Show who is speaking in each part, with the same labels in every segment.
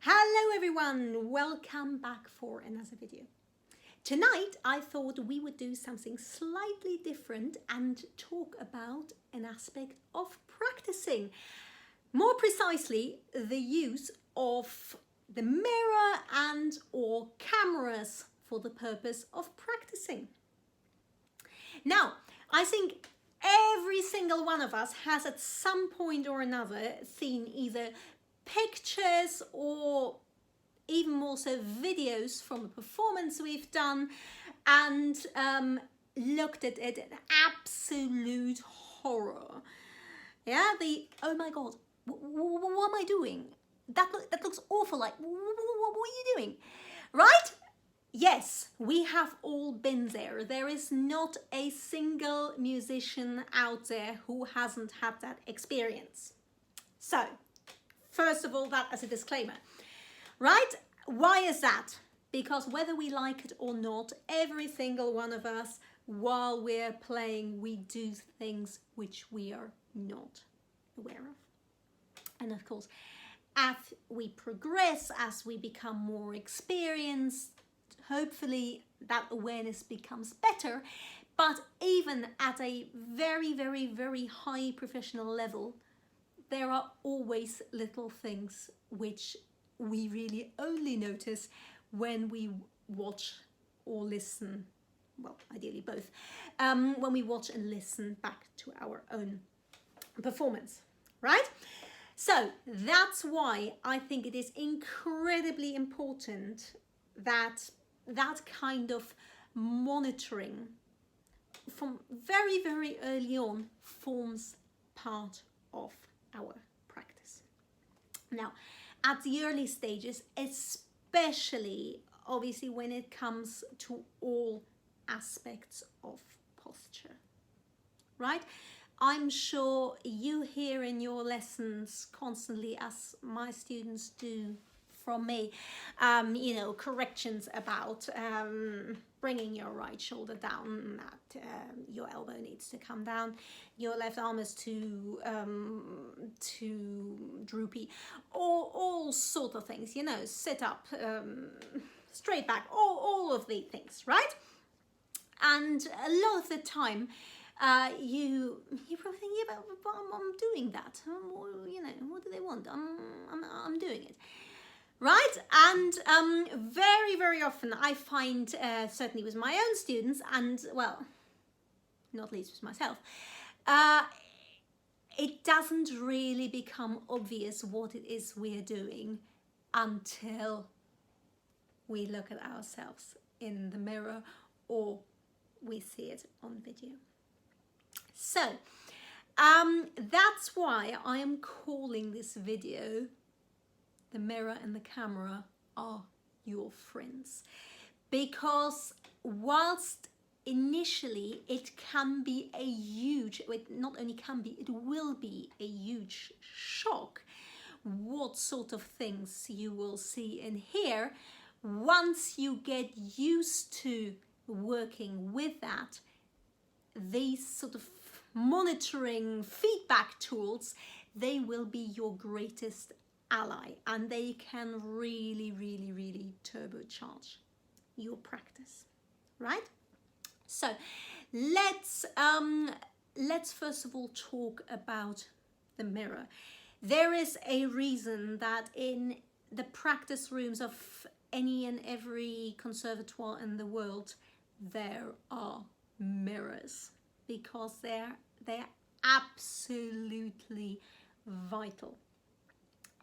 Speaker 1: Hello everyone, welcome back for another video. Tonight I thought we would do something slightly different and talk about an aspect of practicing. More precisely, the use of the mirror and or cameras for the purpose of practicing. Now, I think every single one of us has at some point or another seen either pictures or even more so videos from a performance we've done and looked at it in absolute horror. Yeah, oh my god, what am I doing? That looks awful, like what are you doing? Right? Yes, we have all been there. There is not a single musician out there who hasn't had that experience. So, first of all, that as a disclaimer, right? Why is that? Because whether we like it or not, every single one of us, while we're playing, we do things which we are not aware of. And of course, as we progress, as we become more experienced, hopefully that awareness becomes better. But even at a very, very, very high professional level, there are always little things which we really only notice when we watch or listen, well, ideally both, when we watch and listen back to our own performance, right? So that's why I think it is incredibly important that that kind of monitoring from very, very early on forms part of our practice. Now, at the early stages, especially obviously when it comes to all aspects of posture, right? I'm sure you hear in your lessons constantly, as my students do from me, you know, corrections about bringing your right shoulder down, that your elbow needs to come down, your left arm is too droopy, or all sort of things, you know, sit up, straight back, all of the things, right? And a lot of the time, you probably think, yeah, but I'm doing that. You know, what do they want? I'm doing it. Right? And very, very often I find, certainly with my own students, and well, not least with myself, it doesn't really become obvious what it is we're doing until we look at ourselves in the mirror or we see it on video. So, that's why I am calling this video "The Mirror and the Camera Are Your Friends," because whilst initially it can be a huge, it not only can be, it will be a huge shock what sort of things you will see and hear, once you get used to working with that, these sort of monitoring feedback tools, they will be your greatest ally, and they can really, really, really turbocharge your practice, right? So let's first of all talk about the mirror. There is a reason that in the practice rooms of any and every conservatoire in the world there are mirrors, because they're absolutely vital,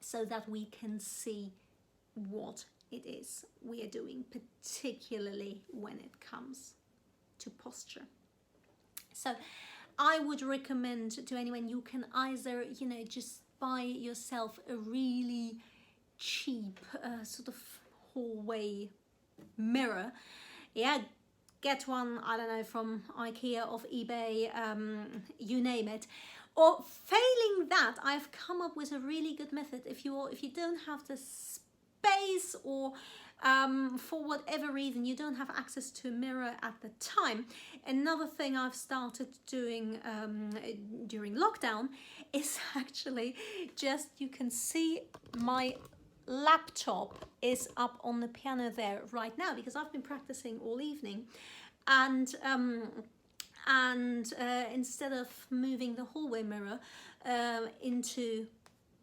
Speaker 1: so that we can see what it is we are doing, particularly when it comes to posture. So I would recommend to anyone, you can either, you know, just buy yourself a really cheap sort of hallway mirror. Yeah, get one, I don't know, from IKEA, off eBay, you name it. Or failing that, I've come up with a really good method. If you don't have the space, or for whatever reason you don't have access to a mirror at the time, another thing I've started doing during lockdown is actually just, you can see my laptop is up on the piano there right now because I've been practicing all evening, and instead of moving the hallway mirror into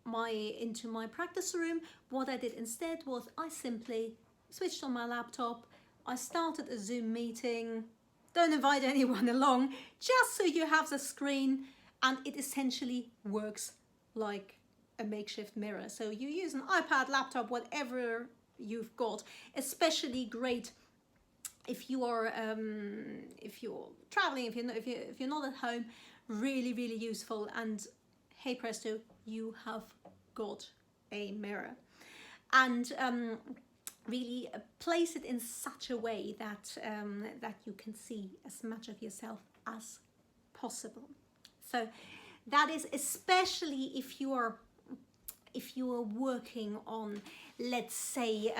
Speaker 1: my practice room, what I did instead was I simply switched on my laptop. I started a Zoom meeting. Don't invite anyone along, just so you have the screen, and it essentially works like a makeshift mirror. So you use an iPad, laptop, whatever you've got. Especially great if you are if you're traveling, if you're not at home. Really, really useful. And hey presto, you have got a mirror. And really place it in such a way that that you can see as much of yourself as possible. So that is especially if you are working on, let's say,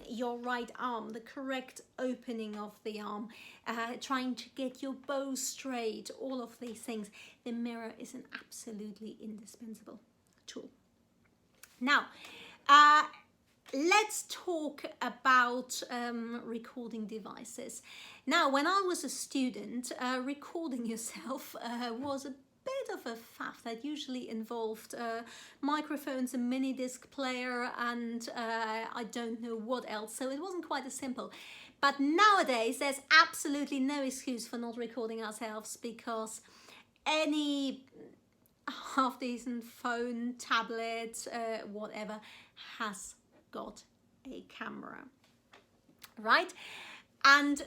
Speaker 1: your right arm, the correct opening of the arm, trying to get your bow straight, all of these things. The mirror is an absolutely indispensable tool. Now, let's talk about recording devices. Now, when I was a student, recording yourself was a bit of a faff that usually involved microphones, a mini disc player, and I don't know what else. So it wasn't quite as simple. But nowadays, there's absolutely no excuse for not recording ourselves, because any half-decent phone, tablet, whatever, has got a camera, right? And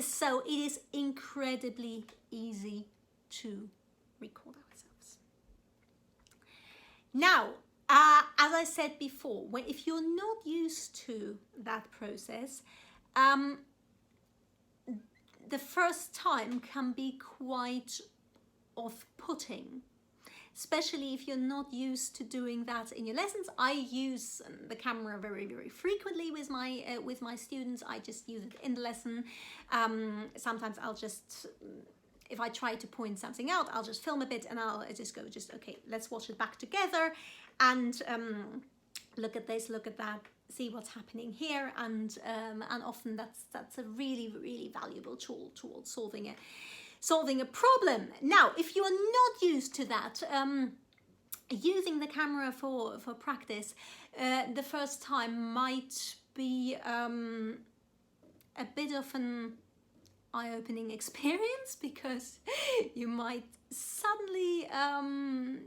Speaker 1: so it is incredibly easy to record ourselves. Now, as I said before, if you're not used to that process, the first time can be quite off-putting, especially if you're not used to doing that in your lessons. I use the camera very, very frequently with my students. I just use it in the lesson. Sometimes I'll just, if I try to point something out, I'll just film a bit and I'll just go, okay, let's watch it back together and look at this, look at that, see what's happening here, and often that's a really, really valuable tool towards solving a problem. Now, if you are not used to that, using the camera for practice, the first time might be a bit of an eye-opening experience, because you might suddenly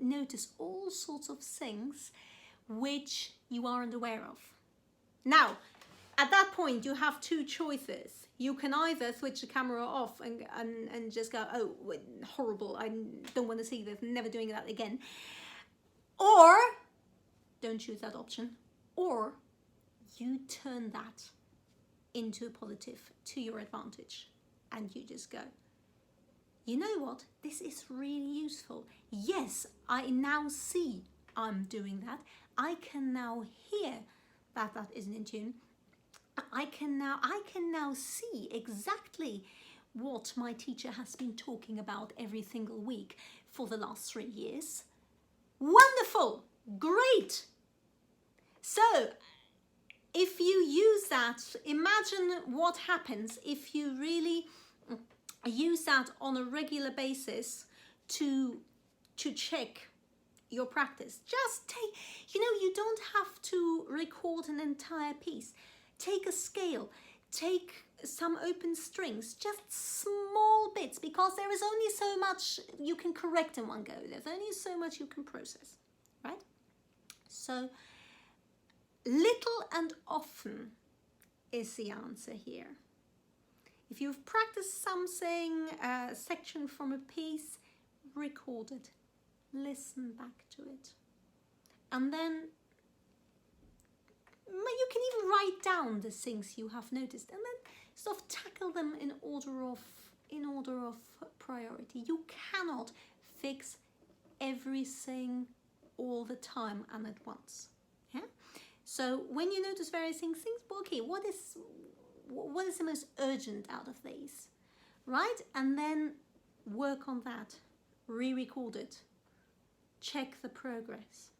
Speaker 1: notice all sorts of things which you aren't aware of. Now, at that point, you have two choices. You can either switch the camera off and just go, oh, horrible, I don't want to see this, never doing that again. Or, don't choose that option. Or, you turn that into a positive, to your advantage. And you just go, you know what, this is really useful. Yes, I now see I'm doing that. I can now hear that isn't in tune. I can now see exactly what my teacher has been talking about every single week for the last 3 years. Wonderful, great. So if you use that, imagine what happens if you really use that on a regular basis to check your practice. Just take, you don't have to record an entire piece. Take a scale, take some open strings, just small bits, because there is only so much you can correct in one go. There's only so much you can process, right? So little and often is the answer here. If you've practiced something, a section from a piece, record it, listen back to it, and then you can even write down the things you have noticed, and then sort of tackle them in order of priority. You cannot fix everything all the time and at once. Yeah. So when you notice various things, well, okay, what is the most urgent out of these, right? And then work on that, re-record it, check the progress.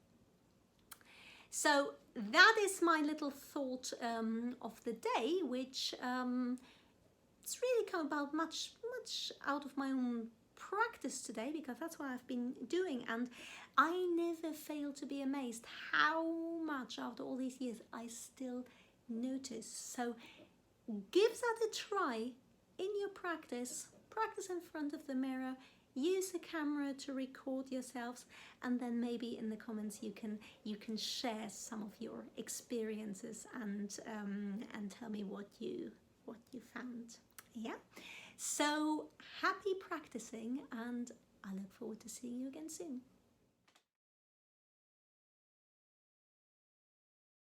Speaker 1: So that is my little thought of the day, which it's really come about much out of my own practice today, because that's what I've been doing, and I never fail to be amazed how much after all these years I still notice. So give that a try in your practice in front of the mirror, use a camera to record yourselves, and then maybe in the comments you can share some of your experiences and tell me what you found. Yeah, so happy practicing, and I look forward to seeing you again soon.